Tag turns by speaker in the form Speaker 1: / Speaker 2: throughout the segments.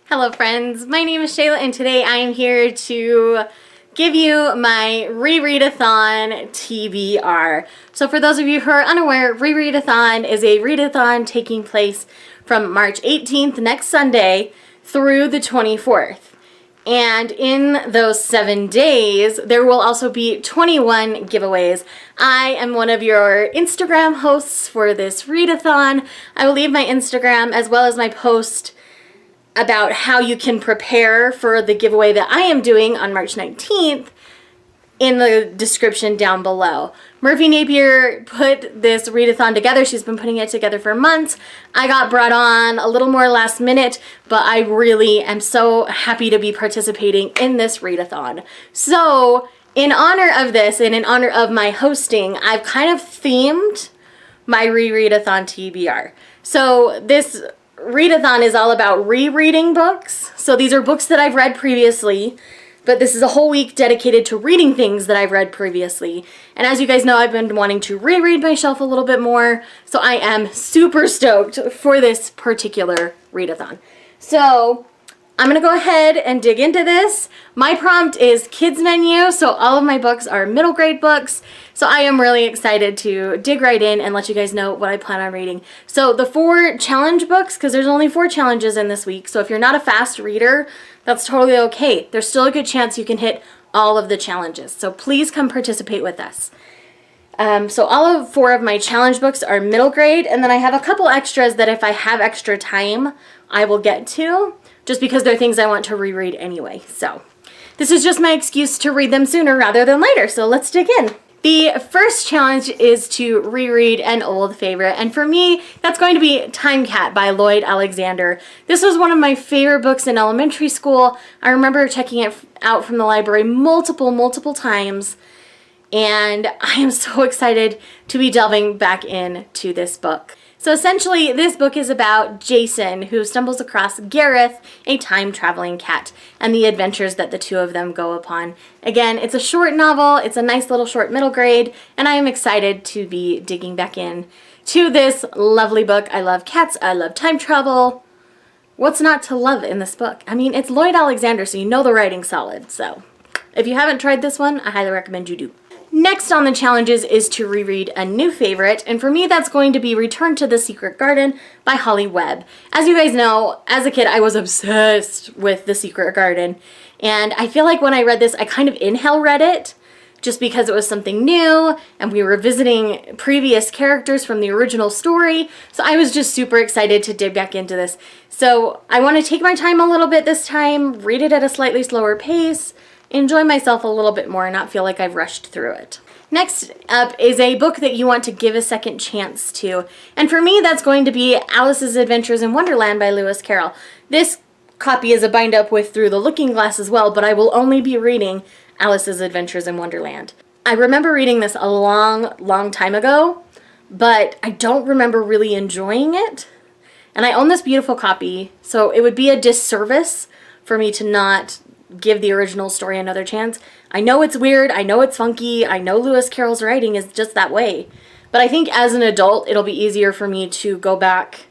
Speaker 1: Hello friends, my name is Shayla and today I am here to give you my Rereadathon TBR. So for those of you who are unaware, Rereadathon is a readathon taking place from March 18th, next Sunday, through the 24th. And in those 7 days, there will also be 21 giveaways. I am one of your Instagram hosts for this readathon. I will leave my Instagram as well as my post about how you can prepare for the giveaway that I am doing on March 19th in the description down below. Murphy Napier put this readathon together. She's been putting it together for months. I got brought on a little more last minute, but I really am so happy to be participating in this readathon. So in honor of this and in honor of my hosting, I've kind of themed my Rereadathon TBR. So this readathon is all about rereading books. So these are books that I've read previously, but this is a whole week dedicated to reading things that I've read previously. And as you guys know, I've been wanting to reread my shelf a little bit more, so I am super stoked for this particular readathon. So I'm gonna go ahead and dig into this. My prompt is kids menu, so all of my books are middle grade books. So I am really excited to dig right in and let you guys know what I plan on reading. So the 4 challenge books, because there's only 4 challenges in this week, so if you're not a fast reader, that's totally okay. There's still a good chance you can hit all of the challenges. So please come participate with us. So all of 4 of my challenge books are middle grade, and then I have a couple extras that if I have extra time, I will get to, just because they're things I want to reread anyway. So this is just my excuse to read them sooner rather than later, so let's dig in. The first challenge is to reread an old favorite, and for me, that's going to be Time Cat by Lloyd Alexander. This was one of my favorite books in elementary school. I remember checking it out from the library multiple times, and I am so excited to be delving back into this book. So essentially, this book is about Jason, who stumbles across Gareth, a time-traveling cat, and the adventures that the two of them go upon. Again, it's a short novel, it's a nice little short middle grade, and I am excited to be digging back in to this lovely book. I love cats, I love time travel. What's not to love in this book? I mean, it's Lloyd Alexander, so you know the writing's solid. So if you haven't tried this one, I highly recommend you do. Next on the challenges is to reread a new favorite, and for me that's going to be Return to the Secret Garden by Holly Webb. As you guys know, as a kid I was obsessed with The Secret Garden, and I feel like when I read this I kind of inhale read it, just because it was something new, and we were visiting previous characters from the original story, so I was just super excited to dig back into this. So I want to take my time a little bit this time, read it at a slightly slower pace, enjoy myself a little bit more and not feel like I've rushed through it. Next up is a book that you want to give a second chance to. And for me, that's going to be Alice's Adventures in Wonderland by Lewis Carroll. This copy is a bind up with Through the Looking Glass as well, but I will only be reading Alice's Adventures in Wonderland. I remember reading this a long time ago, but I don't remember really enjoying it. And I own this beautiful copy, so it would be a disservice for me to not give the original story another chance. I know it's weird, I know it's funky, I know Lewis Carroll's writing is just that way, but I think as an adult it'll be easier for me to go back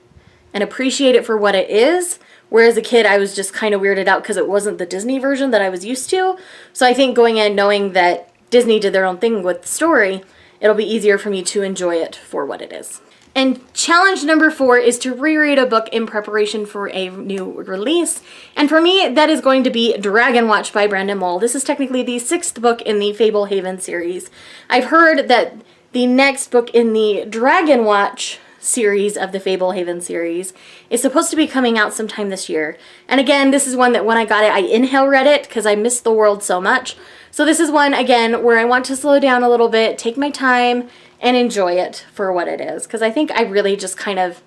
Speaker 1: and appreciate it for what it is, whereas as a kid I was just kind of weirded out because it wasn't the Disney version that I was used to. So I think going in knowing that Disney did their own thing with the story, it'll be easier for me to enjoy it for what it is. And challenge number 4 is to reread a book in preparation for a new release. And for me, that is going to be Dragon Watch by Brandon Mull. This is technically the 6th book in the Fablehaven series. I've heard that the next book in the Dragon Watch series of the Fablehaven series is supposed to be coming out sometime this year. And again, this is one that when I got it, I inhale read it because I missed the world so much. So this is one, again, where I want to slow down a little bit, take my time, and enjoy it for what it is, because I think I really just kind of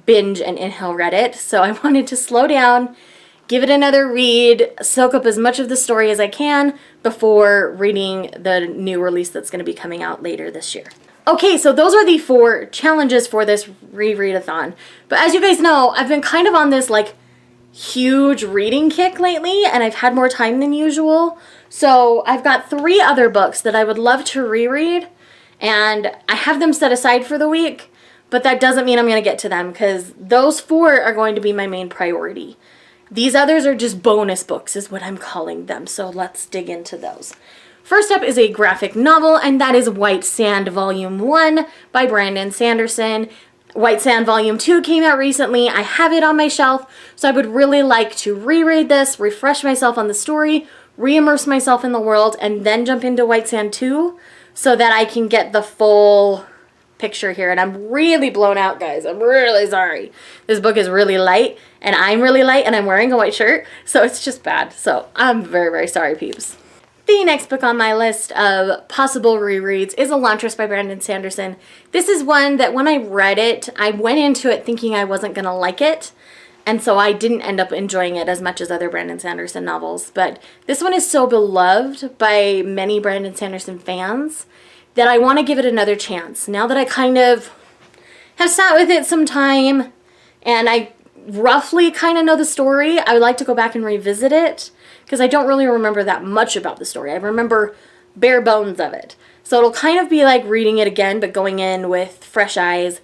Speaker 1: binge and inhale read it, so I wanted to slow down, give it another read, soak up as much of the story as I can before reading the new release that's going to be coming out later this year. Okay, so those are the 4 challenges for this Rereadathon, but as you guys know, I've been kind of on this like huge reading kick lately, and I've had more time than usual, so I've got 3 other books that I would love to reread, and I have them set aside for the week, but that doesn't mean I'm going to get to them because those 4 are going to be my main priority. These others are just bonus books is what I'm calling them. So let's dig into those. First up is a graphic novel, and that is White Sand Volume 1 by Brandon Sanderson. White Sand Volume 2 came out recently. I have it on my shelf, so I would really like to reread this, refresh myself on the story, re-immerse myself in the world, and then jump into White Sand 2 so that I can get the full picture here. And I'm really blown out, guys. I'm really sorry. This book is really light, and I'm really light, and I'm wearing a white shirt, so it's just bad. So I'm very, very sorry, peeps. The next book on my list of possible rereads is Elantras by Brandon Sanderson. This is one that when I read it, I went into it thinking I wasn't going to like it, and so I didn't end up enjoying it as much as other Brandon Sanderson novels. But this one is so beloved by many Brandon Sanderson fans that I want to give it another chance. Now that I kind of have sat with it some time and I roughly kind of know the story, I would like to go back and revisit it, because I don't really remember that much about the story. I remember bare bones of it. So it'll kind of be like reading it again, but going in with fresh eyes,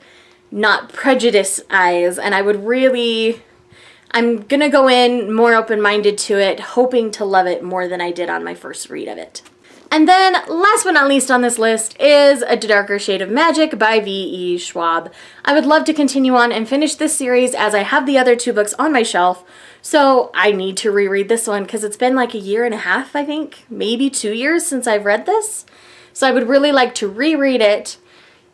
Speaker 1: not prejudice eyes. And I'm going to go in more open-minded to it, hoping to love it more than I did on my first read of it. And then, last but not least on this list is A Darker Shade of Magic by V.E. Schwab. I would love to continue on and finish this series as I have the other 2 books on my shelf. So I need to reread this one because it's been like a year and a half, I think, maybe 2 years since I've read this. So I would really like to reread it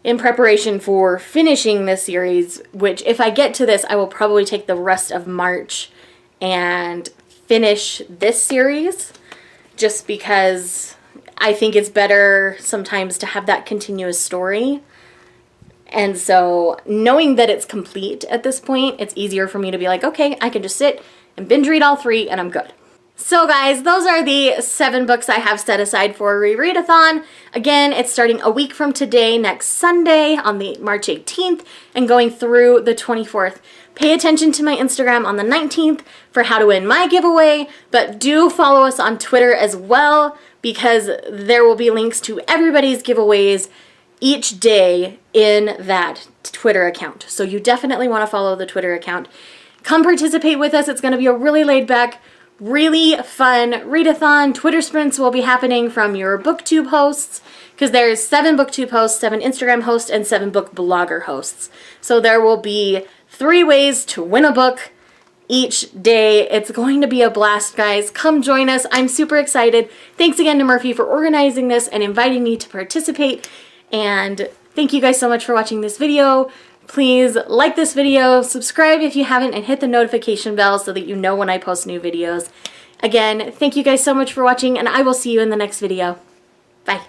Speaker 1: in preparation for finishing this series, which if I get to this, I will probably take the rest of March and finish this series, just because I think it's better sometimes to have that continuous story. And so knowing that it's complete at this point, it's easier for me to be like, okay, I can just sit and binge read all 3 and I'm good. So guys, those are the 7 books I have set aside for Rereadathon. Again, it's starting a week from today, next Sunday on the March 18th and going through the 24th. Pay attention to my Instagram on the 19th for how to win my giveaway, but do follow us on Twitter as well, because there will be links to everybody's giveaways each day in that Twitter account. So you definitely want to follow the Twitter account. Come participate with us. It's going to be a really laid back, really fun readathon. Twitter sprints will be happening from your BookTube hosts, because there's 7 BookTube hosts, 7 Instagram hosts, and 7 book blogger hosts. So there will be 3 ways to win a book each day. It's going to be a blast, guys. Come join us. I'm super excited. Thanks again to Murphy for organizing this and inviting me to participate. And thank you guys so much for watching this video. Please like this video, subscribe if you haven't, and hit the notification bell so that you know when I post new videos. Again, thank you guys so much for watching, and I will see you in the next video. Bye.